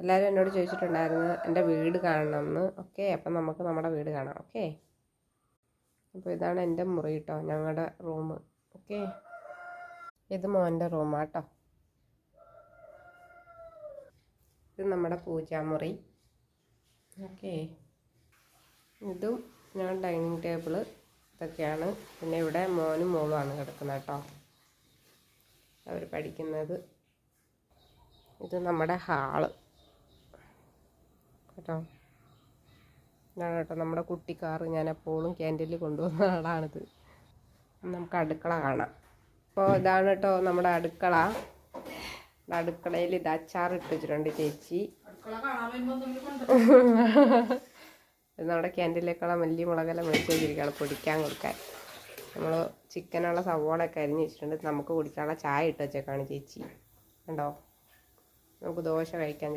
എല്ലാവരും എന്നോട് ചോദിച്ചിട്ടുണ്ടായിരുന്നു എൻ്റെ വീട് കാണണമെന്ന്. ഓക്കെ, അപ്പം നമുക്ക് നമ്മുടെ വീട് കാണാം. ഓക്കെ, അപ്പോൾ ഇതാണ് എൻ്റെ മുറി കേട്ടോ, ഞങ്ങളുടെ റൂം. ഓക്കെ, ഇത് മോൻ്റെ റൂമാട്ടോ. ഇത് നമ്മുടെ പൂജാമുറി. ഓക്കെ, ഇതും ഞാൻ ഡൈനിങ് ടേബിള് ഇതൊക്കെയാണ്. പിന്നെ ഇവിടെ മോനും മോളുമാണ് കിടക്കുന്നത് കേട്ടോ, അവർ പഠിക്കുന്നത്. ഇത് നമ്മുടെ ഹാള് കേട്ടോ. ഇതാണ് കേട്ടോ നമ്മുടെ കുട്ടിക്കാറ്. ഞാൻ എപ്പോഴും ക്യാൻറ്റീനിൽ കൊണ്ടുപോകുന്ന ആളാണിത്. നമുക്ക് അടുക്കള കാണാം. അപ്പോൾ ഇതാണ് കേട്ടോ നമ്മുടെ അടുക്കള. അടുക്കളയിൽ ഇത് അച്ചാറിട്ട് വെച്ചിട്ടുണ്ട് ചേച്ചി. ഇത് നമ്മുടെ ക്യാൻറ്റീനിലേക്കുള്ള വലിയ മുളകെല്ലാം മേടിച്ച് വെച്ചിരിക്കുകയാണ് പൊടിക്കാൻ കൊടുക്കാൻ. നമ്മൾ ചിക്കനുള്ള സവോളയൊക്കെ അരിഞ്ഞ് വെച്ചിട്ടുണ്ട്. നമുക്ക് കുടിക്കാനുള്ള ചായ ഇട്ട് വെച്ചേക്കാണ് ചേച്ചി. കണ്ടോ, നമുക്ക് ദോശ കഴിക്കാൻ